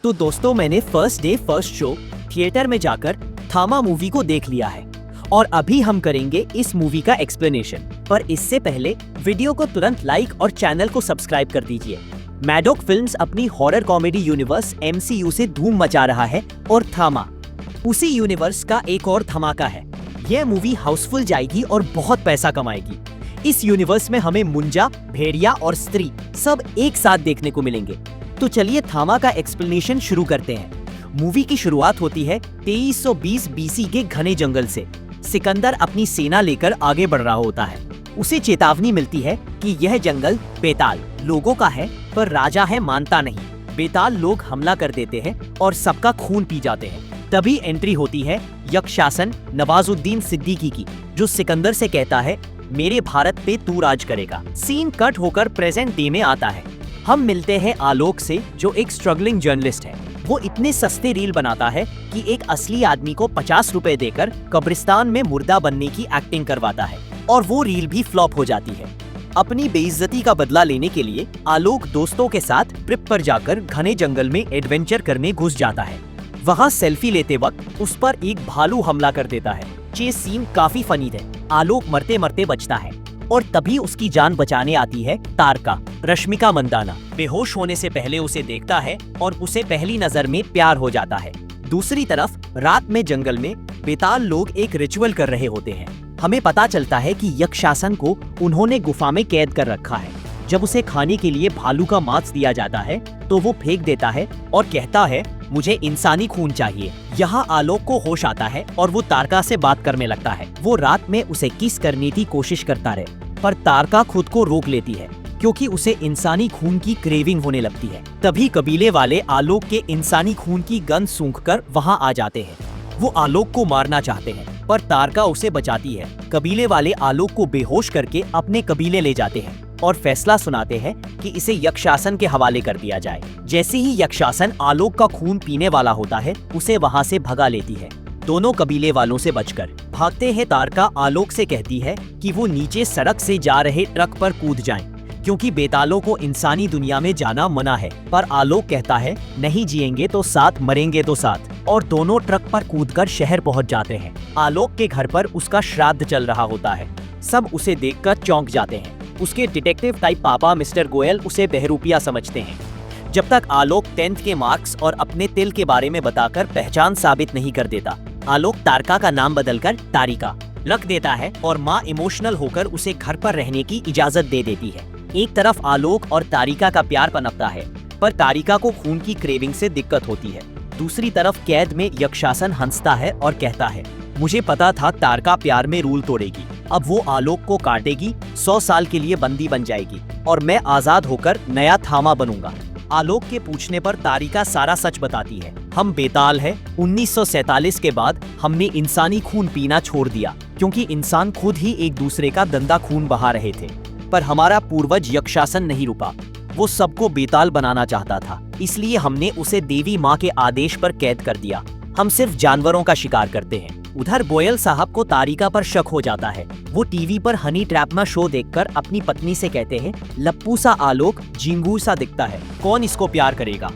तो दोस्तों मैंने first day first show theatre में जाकर थामा मूवी को देख लिया है और अभी हम करेंगे इस मूवी का एक्सप्लेनेशन। पर इससे पहले वीडियो को तुरंत लाइक और चैनल को सब्सक्राइब कर दीजिए। मैडॉक फिल्म्स अपनी हॉरर कॉमेडी यूनिवर्स MCU से धूम मचा रहा है और थामा उसी यूनिवर्स का एक और धमाका है। यह मूवी हाउसफुल जाएगी और बहुत पैसा कमाएगी। इस यूनिवर्स में हमें मुंजा, भेड़िया और स्त्री सब एक साथ देखने को मिलेंगे। तो चलिए थामा का एक्सप्लेनेशन शुरू करते हैं। मूवी की शुरुआत होती है 2320 BC के घने जंगल से। सिकंदर अपनी सेना लेकर आगे बढ़ रहा होता है। उसे चेतावनी मिलती है कि यह जंगल बेताल लोगों का है, पर राजा है मानता नहीं। बेताल लोग हमला कर देते हैं और सबका खून पी जाते हैं। तभी एंट्री होती है यक्षशासन नवाजुद्दीन सिद्दीकी की, जो सिकंदर से कहता है मेरे भारत पे तू राज करेगा। सीन कट होकर प्रेजेंट डे में आता है। हम मिलते हैं आलोक से, जो एक स्ट्रगलिंग जर्नलिस्ट है। वो इतने सस्ते रील बनाता है कि एक असली आदमी को 50 रुपए देकर कब्रिस्तान में मुर्दा बनने की एक्टिंग करवाता है और वो रील भी फ्लॉप हो जाती है। अपनी बेइज्जती का बदला लेने के लिए आलोक दोस्तों के साथ ट्रिप पर जाकर घने जंगल में एडवेंचर करने घुस जाता है। वहाँ सेल्फी लेते वक्त उस पर एक भालू हमला कर देता है। चेस सीन काफी फनी है। आलोक मरते मरते बचता है और तभी उसकी जान बचाने आती है तारका, रश्मिका मंदाना। बेहोश होने से पहले उसे देखता है और उसे पहली नजर में प्यार हो जाता है। दूसरी तरफ रात में जंगल में बेताल लोग एक रिचुअल कर रहे होते हैं। हमें पता चलता है कि यक्षशासन को उन्होंने गुफा में कैद कर रखा है। जब उसे खाने के लिए भालू का मांस दिया जाता है तो वो फेंक देता है और कहता है मुझे इंसानी खून चाहिए। यहाँ आलोक को होश आता है और वो तारका से बात करने लगता है। वो रात में उसे किस करने की कोशिश करता रहे, पर तारका खुद को रोक लेती है क्योंकि उसे इंसानी खून की क्रेविंग होने लगती है। तभी कबीले वाले आलोक के इंसानी खून की गंध सूंघकर वहाँ आ जाते हैं। वो आलोक को मारना चाहते हैं, पर तारका उसे बचाती है। कबीले वाले आलोक को बेहोश करके अपने कबीले ले जाते हैं और फैसला सुनाते हैं कि इसे यक्षशासन के हवाले कर दिया जाए। जैसे ही यक्षशासन आलोक का खून पीने वाला होता है, उसे वहाँ से भगा लेती है। दोनों कबीले वालों से बचकर भागते हैं तारका आलोक से कहती है कि वो नीचे सड़क से जा रहे ट्रक पर कूद जाएं, क्योंकि बेतालों को इंसानी दुनिया में जाना मना है। पर आलोक कहता है नहीं जिएंगे तो साथ, मरेंगे तो साथ, और दोनों ट्रक पर कूदकर शहर पहुंच जाते हैं। आलोक के घर पर उसका श्राद्ध चल रहा होता है। सब उसे देखकर चौंक जाते हैं। उसके डिटेक्टिव टाइप पापा मिस्टर गोयल उसे बहरूपिया समझते हैं। जब तक आलोक 10th के मार्क्स और अपने तिल के बारे में बताकर पहचान साबित नहीं कर देता। आलोक तारका का नाम बदलकर तारिका रख देता है और माँ इमोशनल होकर उसे घर पर रहने की इजाजत दे देती है। एक तरफ आलोक और तारिका का प्यार पनपता है, पर तारिका को खून की क्रेविंग से दिक्कत होती है। दूसरी तरफ कैद में यक्षशासन हंसता है और कहता है मुझे पता था तारका प्यार में रूल तोड़ेगी। अब वो आलोक को काटेगी, 100 साल के लिए बंदी बन जाएगी और मैं आजाद होकर नया थामा बनूंगा। आलोक के पूछने पर तारिका सारा सच बताती है। हम बेताल है। 1947 के बाद हमने इंसानी खून पीना छोड़ दिया, क्योंकि इंसान खुद ही एक दूसरे का गंदा खून बहा रहे थे। पर हमारा पूर्वज यक्षशासन नहीं रुका। वो सबको बेताल बनाना चाहता था, इसलिए हमने उसे देवी माँ के आदेश पर कैद कर दिया। हम सिर्फ जानवरों का शिकार करते हैं। उधर गोयल साहब को तारिका पर शक हो जाता है। वो टीवी पर हनी ट्रैप शो देखकर अपनी पत्नी से कहते हैं लप्पू सा आलोक झिंगूर सा दिखता है, कौन इसको प्यार करेगा।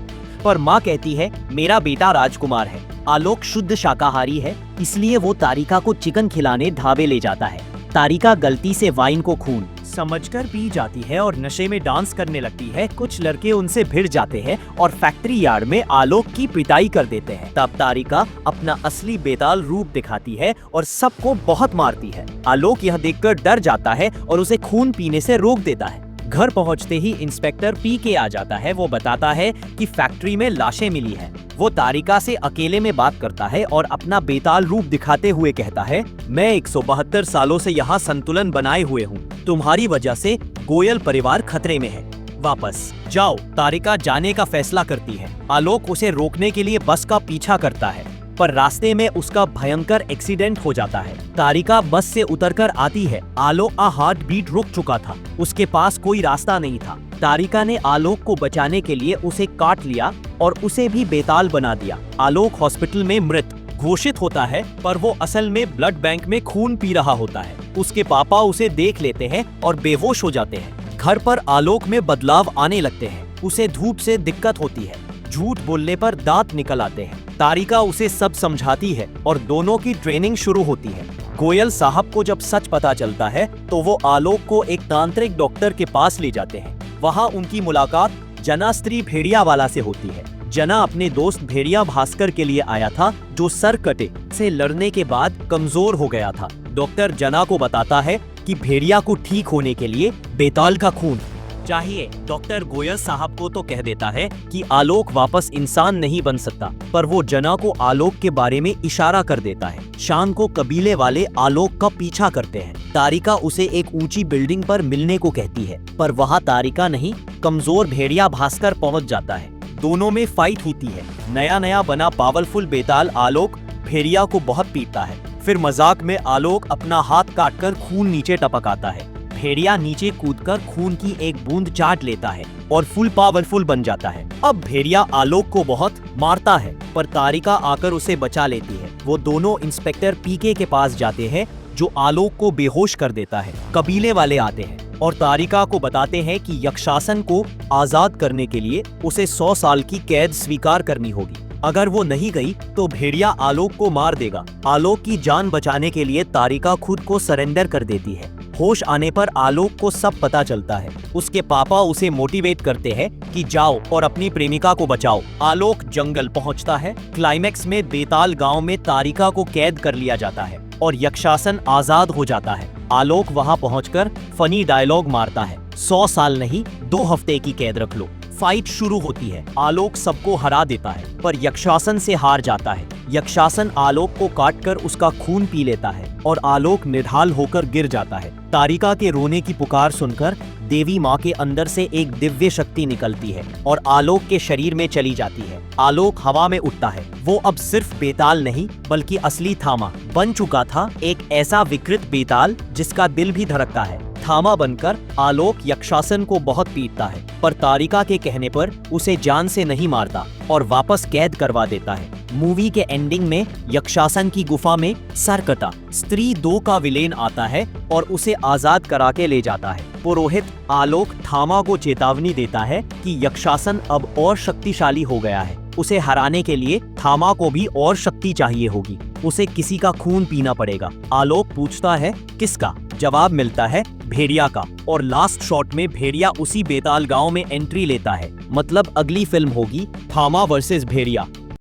पर माँ कहती है मेरा बेटा राजकुमार है। आलोक शुद्ध शाकाहारी है, इसलिए वो तारिका को चिकन खिलाने ढाबे ले जाता है। तारिका गलती से वाइन को खून समझकर पी जाती है और नशे में डांस करने लगती है। कुछ लड़के उनसे भिड़ जाते हैं और फैक्ट्री यार्ड में आलोक की पिटाई कर देते हैं। तब तारिका अपना असली बेताल रूप दिखाती है और सबको बहुत मारती है। आलोक यह देखकर डर जाता है और उसे खून पीने से रोक देता है। घर पहुंचते ही इंस्पेक्टर PK आ जाता है। वो बताता है कि फैक्ट्री में लाशें मिली हैं। वो तारिका से अकेले में बात करता है और अपना बेताल रूप दिखाते हुए कहता है मैं 172 सालों से यहाँ संतुलन बनाए हुए हूँ। तुम्हारी वजह से गोयल परिवार खतरे में है। वापस जाओ। तारिका जाने का फैसला करती है। आलोक उसे रोकने के लिए बस का पीछा करता है, पर रास्ते में उसका भयंकर एक्सीडेंट हो जाता है। तारिका बस से उतरकर आती है। आलोक का हार्ट बीट रुक चुका था। उसके पास कोई रास्ता नहीं था। तारिका ने आलोक को बचाने के लिए उसे काट लिया और उसे भी बेताल बना दिया। आलोक हॉस्पिटल में मृत घोषित होता है, पर वो असल में ब्लड बैंक में खून पी रहा होता है। उसके पापा उसे देख लेते हैं और बेहोश हो जाते हैं। घर पर आलोक में बदलाव आने लगते हैं। उसे धूप से दिक्कत होती है। झूठ बोलने पर दांत निकल आते हैं। तारिका उसे सब समझाती है और दोनों की ट्रेनिंग शुरू होती है। गोयल साहब को जब सच पता चलता है तो वो आलोक को एक तांत्रिक डॉक्टर के पास ले जाते हैं। वहाँ उनकी मुलाकात जना स्त्री भेड़ियावाला से होती है। जना अपने दोस्त भेड़िया भास्कर के लिए आया था, जो सर कटे से लड़ने के बाद कमजोर हो गया था। डॉक्टर जना को बताता है कि भेड़िया को ठीक होने के लिए बेताल का खून चाहिए। डॉक्टर गोयल साहब को तो कह देता है कि आलोक वापस इंसान नहीं बन सकता, पर वो जना को आलोक के बारे में इशारा कर देता है। शाम को कबीले वाले आलोक का पीछा करते हैं। तारिका उसे एक ऊंची बिल्डिंग पर मिलने को कहती है, पर वहाँ तारिका नहीं, कमजोर भेड़िया भास्कर पहुँच जाता है। दोनों में फाइट होती है। नया नया बना पावरफुल बेताल आलोक भेड़िया को बहुत पीटता है। फिर मजाक में आलोक अपना हाथ काटकर खून नीचे टपकाता है। भेड़िया नीचे कूदकर खून की एक बूंद चाट लेता है और फुल पावरफुल बन जाता है। अब भेड़िया आलोक को बहुत मारता है, पर तारिका आकर उसे बचा लेती है। वो दोनों इंस्पेक्टर पीके के पास जाते हैं, जो आलोक को बेहोश कर देता है। कबीले वाले आते हैं और तारिका को बताते हैं कि यक्षासन को आजाद करने के लिए उसे 100 साल की कैद स्वीकार करनी होगी। अगर वो नहीं गई तो भेड़िया आलोक को मार देगा। आलोक की जान बचाने के लिए तारिका खुद को सरेंडर कर देती है। होश आने पर आलोक को सब पता चलता है। उसके पापा उसे मोटिवेट करते हैं कि जाओ और अपनी प्रेमिका को बचाओ। आलोक जंगल पहुंचता है। क्लाइमेक्स में बेताल गांव में तारिका को कैद कर लिया जाता है और यक्षासन आजाद हो जाता है। आलोक वहां पहुंचकर फनी डायलॉग मारता है, 100 साल नहीं 2 हफ्ते की कैद रख लो। फाइट शुरू होती है। आलोक सबको हरा देता है, पर यक्षासन से हार जाता है। यक्षासन आलोक को काटकर उसका खून पी लेता है और आलोक निढाल होकर गिर जाता है। तारिका के रोने की पुकार सुनकर देवी माँ के अंदर से एक दिव्य शक्ति निकलती है और आलोक के शरीर में चली जाती है। आलोक हवा में उड़ता है। वो अब सिर्फ बेताल नहीं बल्कि असली थामा बन चुका था, एक ऐसा विकृत बेताल जिसका दिल भी धड़कता है। थामा बनकर आलोक यक्षासन को बहुत पीटता है, पर तारिका के कहने पर उसे जान से नहीं मारता और वापस कैद करवा देता है। मूवी के एंडिंग में यक्षासन की गुफा में सरकटा स्त्री 2 का विलेन आता है और उसे आजाद करा के ले जाता है। पुरोहित आलोक थामा को चेतावनी देता है कि यक्षासन अब और शक्तिशाली हो गया है। उसे हराने के लिए थामा को भी और शक्ति चाहिए होगी। उसे किसी का खून पीना पड़ेगा। आलोक पूछता है किसका? जवाब मिलता है भेड़िया का। और लास्ट शॉट में भेड़िया उसी बेताल गांव में एंट्री लेता है। मतलब अगली फिल्म होगी थामा वर्सेस भेड़िया।